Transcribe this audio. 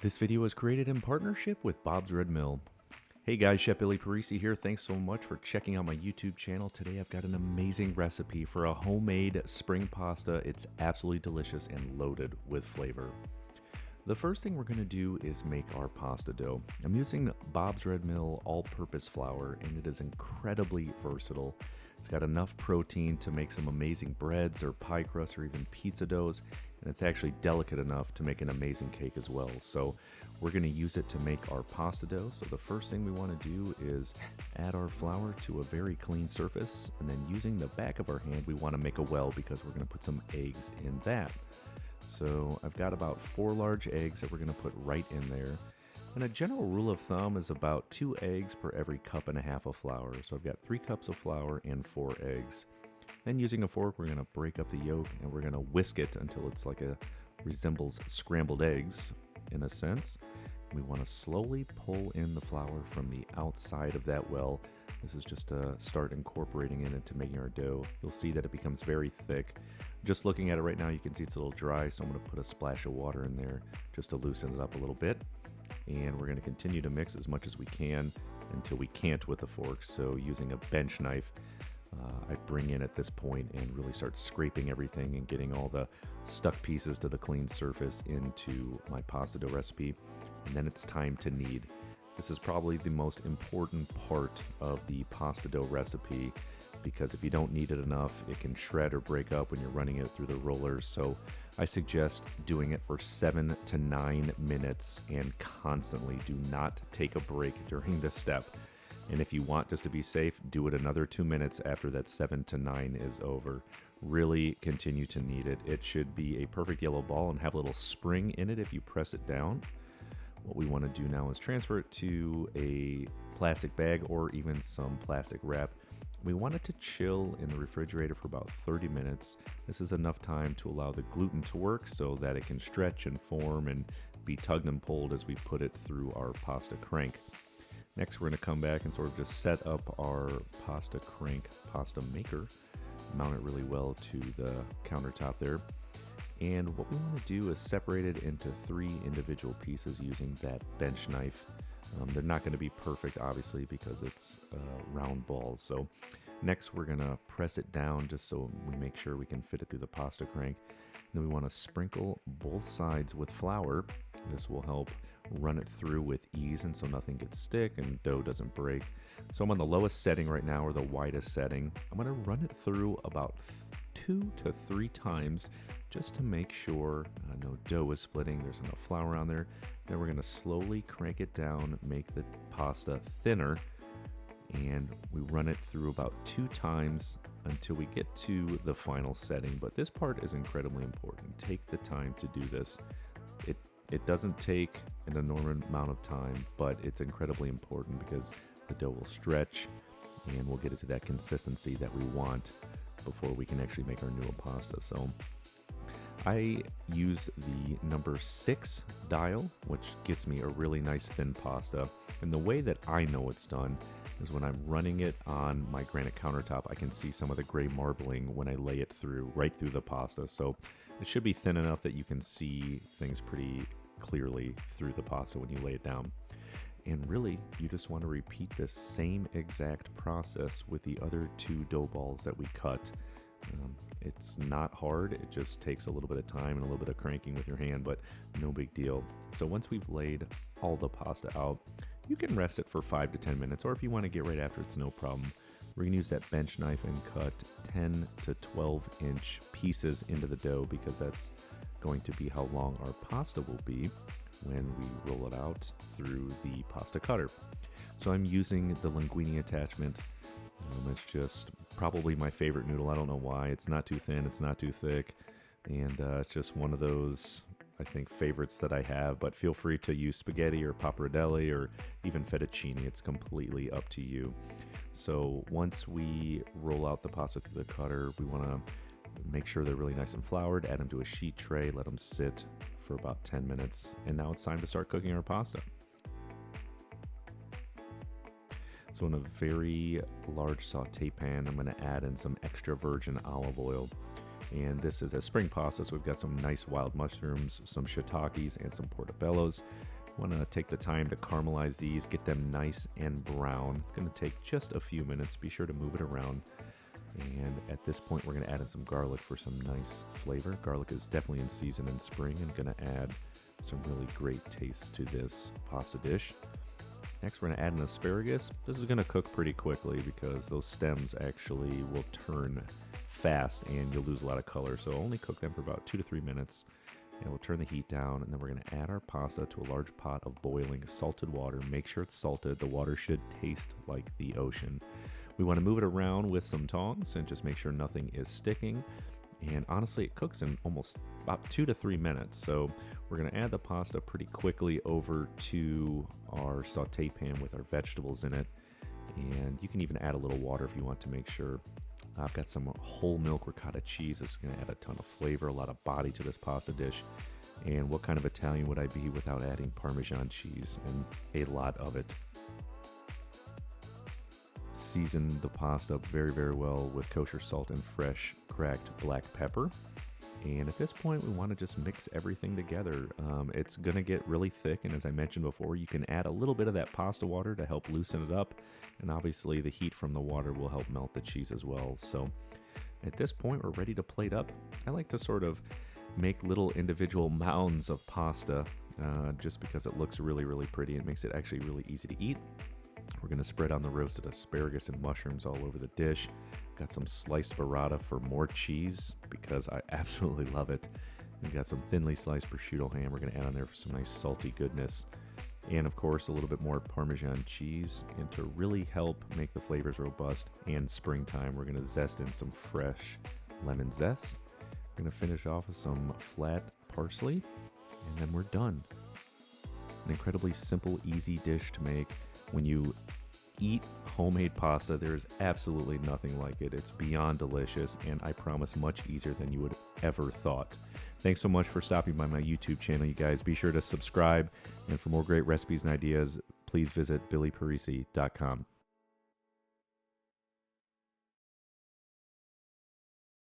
This video is created in partnership with Bob's Red Mill. Hey guys, Chef Billy Parisi here. Thanks so much for checking out my YouTube channel. Today I've got an amazing recipe for a homemade spring pasta. It's absolutely delicious and loaded with flavor. The first thing we're going to do is make our pasta dough. I'm using Bob's Red Mill all-purpose flour, and it is incredibly versatile. It's got enough protein to make some amazing breads or pie crusts or even pizza doughs, and it's actually delicate enough to make an amazing cake as well. So we're going to use it to make our pasta dough. So the first thing we want to do is add our flour to a very clean surface, and then using the back of our hand, we want to make a well because we're going to put some eggs in that. So I've got about 4 large eggs that we're going to put right in there. And a general rule of thumb is about 2 eggs per every cup and a half of flour. So I've got 3 cups of flour and 4 eggs. Then using a fork, we're going to break up the yolk and we're going to whisk it until it's like resembles scrambled eggs in a sense. We want to slowly pull in the flour from the outside of that well. This is just to start incorporating it into making our dough. You'll see that it becomes very thick. Just looking at it right now, you can see it's a little dry, so I'm going to put a splash of water in there just to loosen it up a little bit. And we're going to continue to mix as much as we can until we can't with a fork. So using a bench knife, I bring in at this point and really start scraping everything and getting all the stuck pieces to the clean surface into my pasta dough recipe. And then it's time to knead. This is probably the most important part of the pasta dough recipe because if you don't knead it enough, it can shred or break up when you're running it through the rollers. So I suggest doing it for 7 to 9 minutes and constantly. Do not take a break during this step. And if you want just to be safe, do it another 2 minutes after that 7 to 9 is over. Really continue to knead it. It should be a perfect yellow ball and have a little spring in it if you press it down. What we want to do now is transfer it to a plastic bag or even some plastic wrap. We want it to chill in the refrigerator for about 30 minutes. This is enough time to allow the gluten to work so that it can stretch and form and be tugged and pulled as we put it through our pasta crank. Next, we're going to come back and sort of just set up our pasta crank pasta maker, mount it really well to the countertop there. And what we want to do is separate it into 3 individual pieces using that bench knife. They're not going to be perfect, obviously, because it's round balls. So next, we're going to press it down just so we make sure we can fit it through the pasta crank. And then we want to sprinkle both sides with flour. This will help run it through with ease and so nothing gets stick and dough doesn't break. So I'm on the lowest setting right now, or the widest setting. I'm going to run it through about 2 to 3 times just to make sure no dough is splitting, there's enough flour on there. Then we're going to slowly crank it down, make the pasta thinner, and we run it through about 2 times until we get to the final setting. But this part is incredibly important. Take the time to do this. It doesn't take an enormous amount of time, but it's incredibly important because the dough will stretch and we'll get it to that consistency that we want before we can actually make our new pasta. So I use the number 6 dial, which gets me a really nice thin pasta. And the way that I know it's done is when I'm running it on my granite countertop, I can see some of the gray marbling when I lay it through, right through the pasta. So it should be thin enough that you can see things pretty clearly through the pasta when you lay it down. And really, you just want to repeat this same exact process with the other 2 dough balls that we cut. It's not hard, it just takes a little bit of time and a little bit of cranking with your hand, but no big deal. So once we've laid all the pasta out, you can rest it for 5 to 10 minutes, or if you want to get right after, it's no problem. We're going to use that bench knife and cut 10 to 12 inch pieces into the dough because that's going to be how long our pasta will be when we roll it out through the pasta cutter. So I'm using the linguine attachment. It's just probably my favorite noodle. I don't know why. It's not too thin, it's not too thick, and it's just one of those, I think, favorites that I have. But feel free to use spaghetti or pappardelle or even fettuccine. It's completely up to you. So once we roll out the pasta through the cutter, we want to make sure they're really nice and floured, add them to a sheet tray, let them sit for about 10 minutes, and now it's time to start cooking our pasta. So in a very large saute pan, I'm going to add in some extra virgin olive oil. And this is a spring pasta, so we've got some nice wild mushrooms, some shiitakes, and some portabellas. Want to take the time to caramelize these, get them nice and brown. It's going to take just a few minutes. Be sure to move it around. And at this point, we're going to add in some garlic for some nice flavor. Garlic is definitely in season in spring and going to add some really great taste to this pasta dish. Next, we're going to add an asparagus. This is going to cook pretty quickly because those stems actually will turn fast and you'll lose a lot of color. So only cook them for about 2 to 3 minutes. And we'll turn the heat down, and then we're going to add our pasta to a large pot of boiling salted water. Make sure it's salted. The water should taste like the ocean. We want to move it around with some tongs and just make sure nothing is sticking. And honestly, it cooks in almost about 2 to 3 minutes. So we're going to add the pasta pretty quickly over to our saute pan with our vegetables in it. And you can even add a little water if you want to make sure. I've got some whole milk ricotta cheese. It's going to add a ton of flavor, a lot of body to this pasta dish. And what kind of Italian would I be without adding Parmesan cheese, and a lot of it. Season the pasta very, very well with kosher salt and fresh cracked black pepper. And at this point, we want to just mix everything together. It's going to get really thick, and as I mentioned before, you can add a little bit of that pasta water to help loosen it up. And obviously, the heat from the water will help melt the cheese as well. So at this point, we're ready to plate up. I like to sort of make little individual mounds of pasta just because it looks really, really pretty. It makes it actually really easy to eat. We're going to spread on the roasted asparagus and mushrooms all over the dish. Got some sliced burrata for more cheese because I absolutely love it. We've got some thinly sliced prosciutto ham we're going to add on there for some nice salty goodness. And of course, a little bit more Parmesan cheese. And to really help make the flavors robust and springtime, we're going to zest in some fresh lemon zest. We're going to finish off with some flat parsley, and then we're done. An incredibly simple, easy dish to make. When you eat homemade pasta, there's absolutely nothing like it. It's beyond delicious, and I promise much easier than you would ever thought. Thanks so much for stopping by my YouTube channel, you guys. Be sure to subscribe, and for more great recipes and ideas, please visit billyparisi.com.